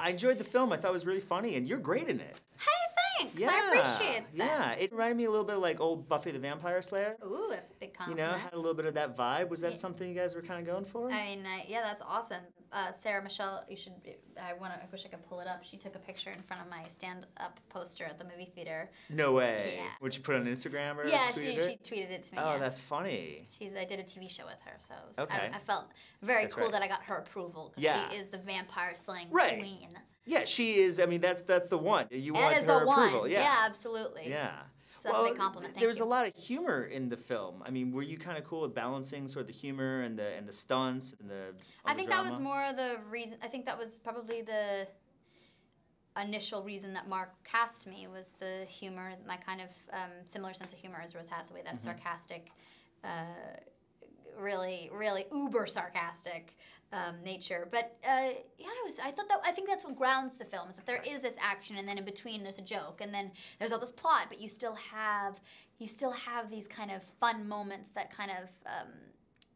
I enjoyed the film. I thought it was really funny, and you're great in it. Hey, thanks. Yeah, I appreciate that. Yeah, it reminded me a little bit like old Buffy the Vampire Slayer. Ooh, that's a big You compliment. know, had a little bit of that vibe. Was that something you guys were kind of going for? I mean, yeah, that's awesome. Sarah Michelle, you should. I wish I could pull it up. She took a picture in front of my stand-up poster at the movie theater. No way. Yeah. Would you put it on Instagram or Yeah, tweeted she it? tweeted it to me. Oh, yeah. that's funny. I did a TV show with her, so it was, Okay. I felt very That's cool right. that I got her approval. 'Cause Yeah. she is the vampire slaying Right. queen. Yeah, she is. I mean, that's the one. You That want is her the one. approval. Yeah. Yeah, absolutely. Yeah. So that's a big compliment. Thank there was you. a lot of humor in the film. I mean, were you kind of cool with balancing sort of the humor and the stunts and the? I think that was drama? more the reason. I think that was probably the initial reason that Mark cast me was the humor, my kind of similar sense of humor as Rose Hathaway, that sarcastic, really uber sarcastic nature. But yeah, I think that's what grounds the film, is that there is this action, and then in between there's a joke, and then there's all this plot, but you still have these kind of fun moments that kind of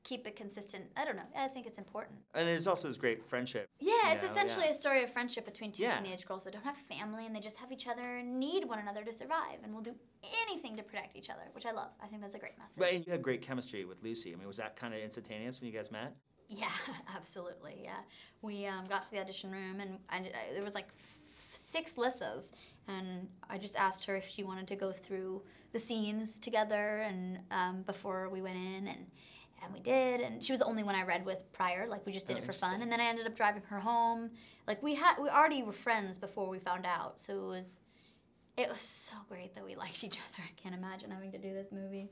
keep it consistent. I don't know. I think it's important. And there's also this great friendship. Yeah, it's you know, essentially a story of friendship between two Yeah. teenage girls that don't have family, and they just have each other and need one another to survive, and will do anything to protect each other, which I love. I think that's a great message. But and you had great chemistry with Lucy. I mean, was that kind of instantaneous when you guys met? Yeah, absolutely. Yeah, we got to the audition room, and there was like 6 Lissas, and I just asked her if she wanted to go through the scenes together, and before we went in, and we did, and she was the only one I read with prior. Like, we just did it for fun, and then I ended up driving her home. Like, we already were friends before we found out, so it was so great that we liked each other. I can't imagine having to do this movie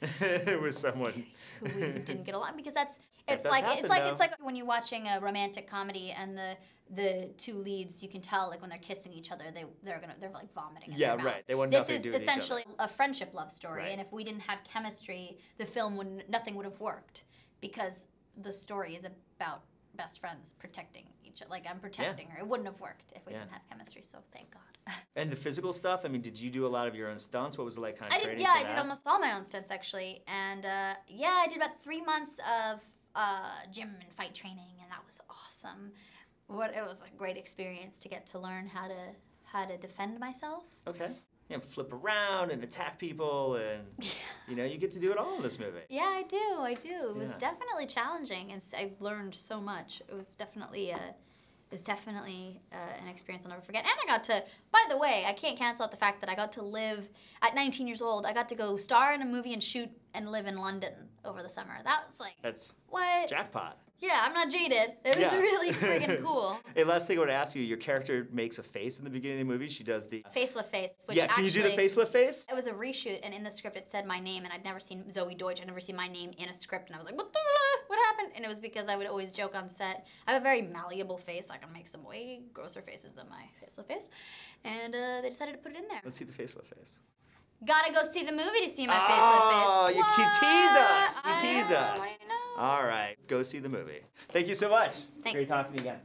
With someone who we didn't get along, because it's does like happen, it's like when you're watching a romantic comedy and the 2 leads, you can tell, like, when they're kissing each other, they're like vomiting in their mouth. right. They want This nothing is to do with each other. essentially a friendship love story, Right. and if we didn't have chemistry, the film nothing would have worked, because the story is about best friends protecting each other. Like, I'm protecting her. It wouldn't have worked if we didn't have chemistry, so thank God. And the physical stuff, I mean, did you do a lot of your own stunts? What was it like kind of I training did, for I that? did almost all my own stunts, actually. And yeah, I did about 3 months of gym and fight training, and that was awesome. It was a great experience to get to learn how to defend myself. Okay. Yeah, flip around and attack people, and you know, you get to do it all in this movie. Yeah, I do. It was Yeah. definitely challenging, and I learned so much. It was definitely an experience I'll never forget. And I got to, by the way, I can't cancel out the fact that I got to live, at 19 years old, I got to go star in a movie and shoot and live in London over the summer. That was like, That's what? jackpot. Yeah, I'm not jaded. It was Yeah. really friggin' cool. Hey, last thing I want to ask you, your character makes a face in the beginning of the movie. She does the... Facelift face, which Yeah, can you do the facelift face? It was a reshoot, and in the script it said my name, and I'd never seen Zoey Deutch. I'd never seen my name in a script, and I was like, what happened? And it was because I would always joke on set. I have a very malleable face. I can make some way grosser faces than my facelift face. And they decided to put it in there. Let's see the facelift face. Gotta go see the movie to see my facelift face. Oh, you tease us. You tease us. I know. All right, go see the movie. Thank you so much. Thanks. Great talking to you again.